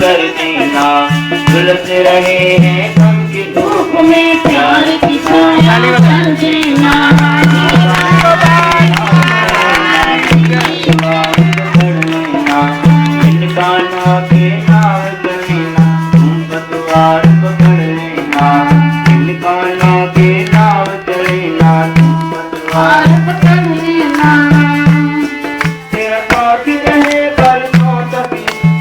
कर देना, झुलस रहे हैं गम की धूप में प्यार की छाया कर देना। काना के नाव चलेना, तुम पतवार पकड़ लेना। काना के नाव चलेना, तुम पतवार पकड़ लेना। तेरा साथ रहे बरसों तक,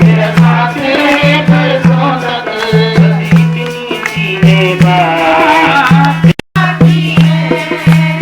तेरा साथ रहे बरसों तक, बस इतनी सीने बात।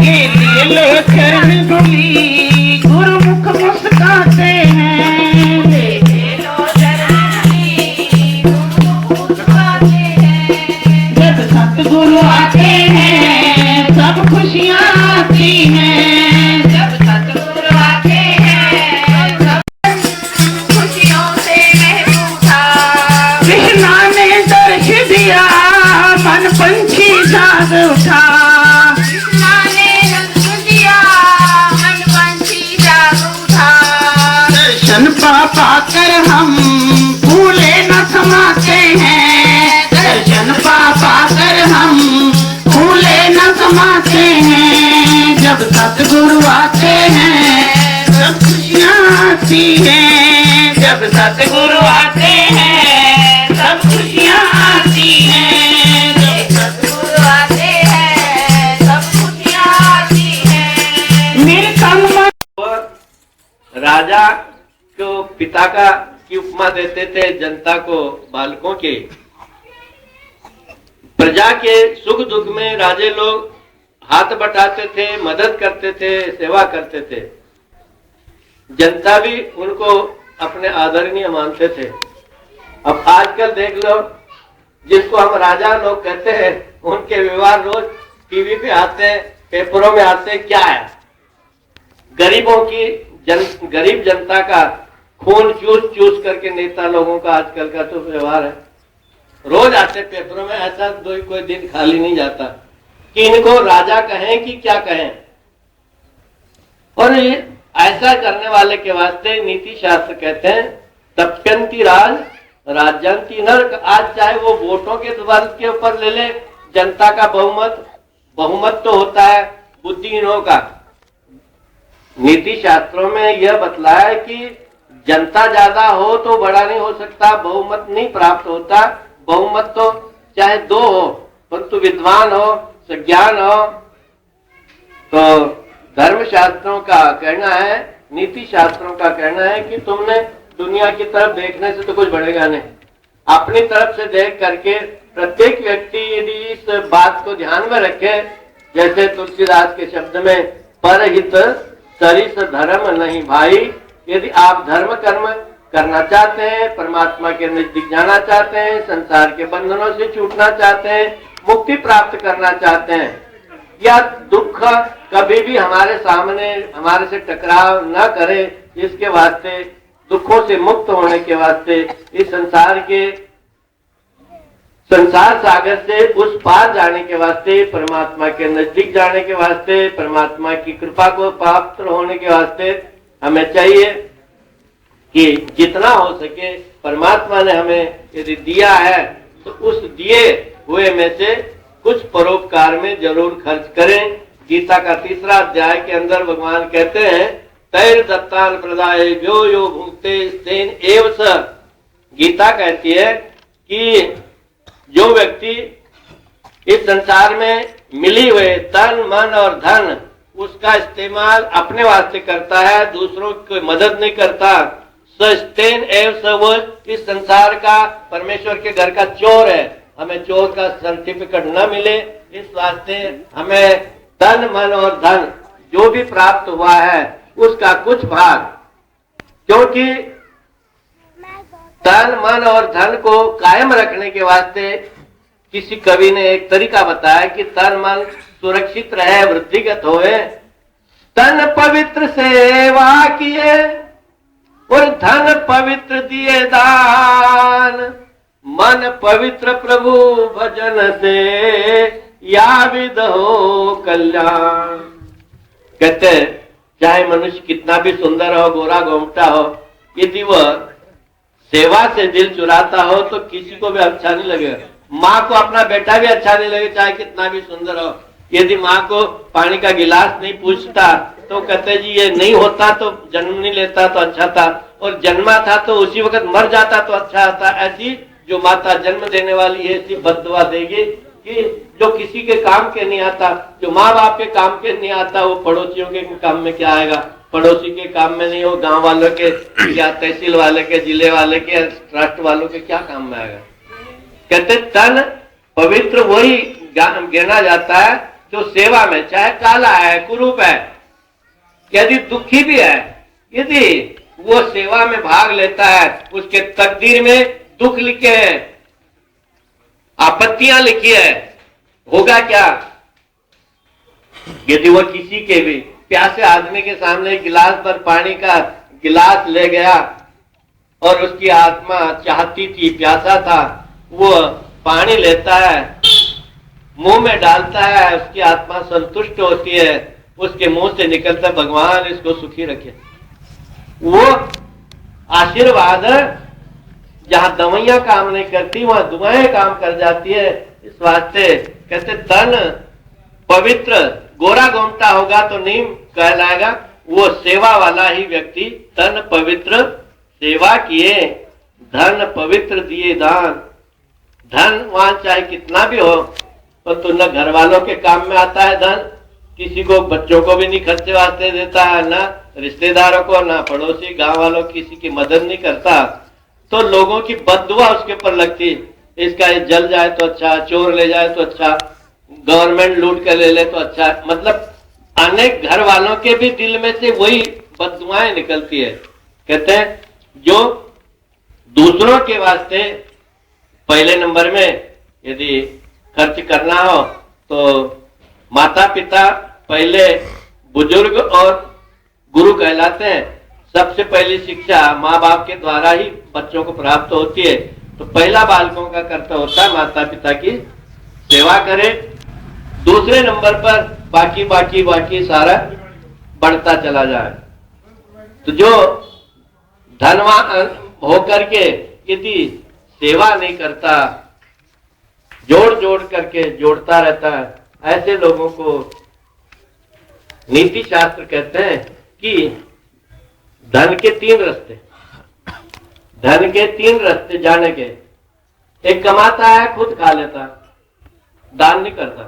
ये लिए लो चरण धुली, गुरुमुख मुस्काते हैं। गुरु आते हैं सब खुशियाँ आती हैं, जब सतगुरु आते हैं सब खुशियों से महबूब था। कृष्णा ने दर्श दिया, मन पंछी जाग उठा। कृष्णा ने दर्श दिया, मन पंछी जाग उठा। दर्शन पा कर हम भूले न समाते हैं, दर्शन पा कर हम भूले न समाते हैं। जब सतगुरु आते हैं सब खुशियाँ आती हैं, जब सतगुरु आते हैं सब खुशियाँ आती हैं, जब सतगुरु आते हैं सब खुशियाँ आती हैं। मेरे तन राजा को पिता की उपमा देते थे जनता को बालकों के। प्रजा के सुख दुख में राजे लोग हाथ बटाते थे, मदद करते थे, सेवा करते थे। जनता भी उनको अपने आदरणीय मानते थे। अब आजकल देख लो, जिसको हम राजा लोग कहते हैं, उनके व्यवहार रोज टीवी पे आते हैं, पेपरों में आते हैं। क्या है? गरीबों की गरीब जनता का खून चूस चूस करके नेता लोगों का आजकल का तो व्यवहार है। रोज आते पेपरों में, ऐसा कोई दिन खाली नहीं जाता कि इनको राजा कहें कि क्या कहें। और ऐसा करने वाले के वास्ते नीति शास्त्र कहते हैं तप्यंती राज राज्यंती नरक। आज चाहे वो वोटों के बल के ऊपर ले ले जनता का बहुमत तो होता है बुद्धिहीनों का। नीति शास्त्रों में यह बतलाया है कि जनता ज्यादा हो तो बड़ा नहीं हो सकता, बहुमत नहीं प्राप्त होता। बहुमत तो चाहे दो हो, परंतु विद्वान हो, सज्ञान हो। तो धर्म शास्त्रों का कहना है, नीति शास्त्रों का कहना है कि तुमने दुनिया की तरफ देखने से तो कुछ बढ़ेगा नहीं। अपनी तरफ से देख करके प्रत्येक व्यक्ति यदि इस बात को ध्यान में रखे, जैसे तुलसीदास के शब्द में परहित सरिस धर्म नहीं भाई। यदि आप धर्म कर्म करना चाहते हैं, परमात्मा के नजदीक जाना चाहते हैं, संसार के बंधनों से छूटना चाहते हैं, मुक्ति प्राप्त करना चाहते हैं, या दुख कभी भी हमारे सामने हमारे से टकराव न करे, इसके वास्ते दुखों से मुक्त होने के वास्ते इस संसार सागर से उस पार जाने के वास्ते, परमात्मा के नजदीक जाने के वास्ते, परमात्मा की कृपा को पात्र होने के वास्ते हमें चाहिए कि जितना हो सके परमात्मा ने हमें यदि दिया है तो उस दिए हुए में से कुछ परोपकार में जरूर खर्च करें। गीता का 3रा अध्याय के अंदर भगवान कहते हैं तैर दत्तान प्रदाय जो यो भुक्ते तेन एव स। गीता कहती है कि जो व्यक्ति इस संसार में मिली हुए तन मन और धन उसका इस्तेमाल अपने वास्ते करता है, दूसरों की मदद नहीं करता, सस्तेन एव स, वो इस संसार का परमेश्वर के घर का चोर है। हमें चोर का सर्टिफिकेट न मिले, इस वास्ते हमें तन मन और धन जो भी प्राप्त हुआ है उसका कुछ भाग, क्योंकि तन मन और धन को कायम रखने के वास्ते किसी कवि ने एक तरीका बताया कि तन मन सुरक्षित रहे, वृद्धिगत होए, तन पवित्र सेवा किए और धन पवित्र दिए दान, मन पवित्र प्रभु भजन से या विद हो कल्याण। कहते चाहे मनुष्य कितना भी सुंदर हो, गोरा गोमटा हो, यदि वह सेवा से दिल चुराता हो तो किसी को भी अच्छा नहीं लगेगा। माँ को अपना बेटा भी अच्छा नहीं लगेगा, चाहे कितना भी सुंदर हो। यदि माँ को पानी का गिलास नहीं पूछता तो कहते जी ये नहीं होता तो जन्म नहीं लेता तो अच्छा था, और जन्मा था तो उसी वक्त मर जाता तो अच्छा था। ऐसी जो माता जन्म देने वाली है ऐसी बद्दुआ देगी कि जो किसी के काम के नहीं आता, जो माँ बाप के काम के नहीं आता, वो पड़ोसियों के काम में क्या आएगा? पड़ोसी के काम में नहीं हो, गांव वालों के या तहसील वाले के, जिले वाले के, ट्रस्ट वालों के क्या काम में आएगा? कहते तन पवित्र वही गिना जाता है जो सेवा में, चाहे काला है, कुरूप है, यदि दुखी भी है, यदि वो सेवा में भाग लेता है, उसके तकदीर में दुख लिखे हैं, आपत्तियां लिखी है, होगा क्या? यदि वो किसी के भी प्यासे आदमी के सामने गिलास पर पानी का गिलास ले गया और उसकी आत्मा चाहती थी, प्यासा था, वो पानी लेता है, मुंह में डालता है, उसकी आत्मा संतुष्ट होती है, उसके मुंह से निकलता भगवान इसको सुखी रखे। वो आशीर्वाद जहां दवाइयां काम नहीं करती वहां दुआएं काम कर जाती है। इस वास्ते कहते तन पवित्र, गोरा गोमटा होगा तो नहीं कहलाएगा, वो सेवा वाला ही व्यक्ति। तन पवित्र सेवा किए, धन पवित्र दिए दान। धन वहां चाहे कितना भी हो तो न घर वालों के काम में आता है धन, किसी को बच्चों को भी नहीं खर्चे वास्ते देता है, ना रिश्तेदारों को, ना पड़ोसी गांव वालों किसी की मदद नहीं करता, तो लोगों की बद्दुआ उसके ऊपर लगती। इसका ये जल जाए तो अच्छा, चोर ले जाए तो अच्छा, गवर्नमेंट लूट कर ले तो अच्छा। मतलब अनेक घर वालों के भी दिल में से वही बद्दुआएं निकलती है। कहते हैं जो दूसरों के वास्ते पहले नंबर में यदि खर्च करना हो तो माता पिता पहले बुजुर्ग और गुरु कहलाते हैं। सबसे पहली शिक्षा माँ बाप के द्वारा ही बच्चों को प्राप्त होती है। तो पहला बालकों का कर्तव्य होता है माता पिता की सेवा करे। दूसरे नंबर पर बाकी बाकी बाकी सारा बढ़ता चला जाए। तो जो धनवान होकर के यदि सेवा नहीं करता, जोड़ जोड़ करके जोड़ता रहता है, ऐसे लोगों को नीति शास्त्र कहते हैं कि धन के तीन रास्ते, धन के तीन रास्ते जाने के। एक कमाता है, खुद खा लेता, दान नहीं करता,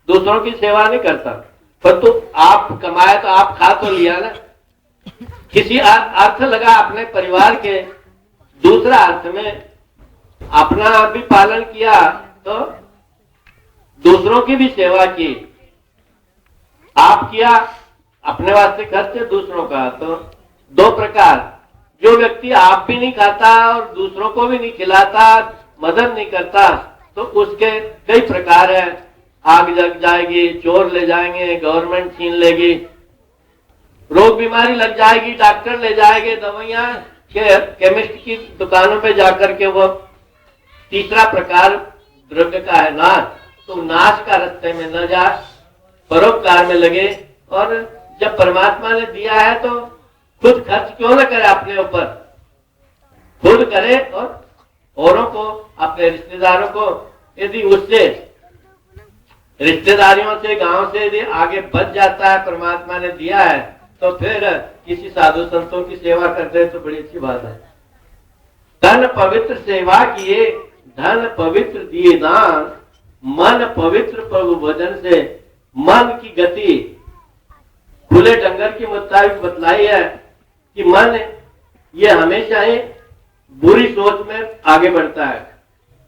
दूसरों की सेवा नहीं करता। पर तो आप कमाए तो आप खा तो लिया ना, किसी अर्थ लगा अपने परिवार के, दूसरा अर्थ में अपना भी पालन किया तो दूसरों की भी सेवा की। आप किया अपने वास्ते खर्च, दूसरों का। तो दो प्रकार, जो व्यक्ति आप भी नहीं खाता और दूसरों को भी नहीं खिलाता, मदद नहीं करता, तो उसके कई प्रकार है। आग लग जाएगी, चोर ले जाएंगे, गवर्नमेंट छीन लेगी, रोग बीमारी लग जाएगी, डॉक्टर ले जाएंगे, दवाइयां केमिस्ट की दुकानों पे जाकर के वो। तीसरा प्रकार द्रव्य का है नाश। तो नाश का रास्ते में न जा, परोपकार में लगे। और जब परमात्मा ने दिया है तो खुद खर्च क्यों न करे, अपने ऊपर खुद करे और औरों को, अपने रिश्तेदारों को, यदि उससे रिश्तेदारियों से, गांव से यदि आगे बच जाता है, परमात्मा ने दिया है, तो फिर किसी साधु संतों की सेवा करते हैं तो बड़ी अच्छी बात है। धन पवित्र सेवा किए, धन पवित्र दिए दान, मन पवित्र प्रभु भजन से। मन की गति खुले डंगर के मुताबिक बतलाई है कि मन ये हमेशा ही बुरी सोच में आगे बढ़ता है,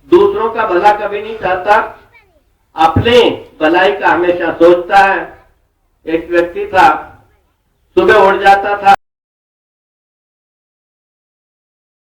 दूसरों का भला कभी नहीं चाहता, अपने भलाई का हमेशा सोचता है। एक व्यक्ति था, सुबह उठ जाता था,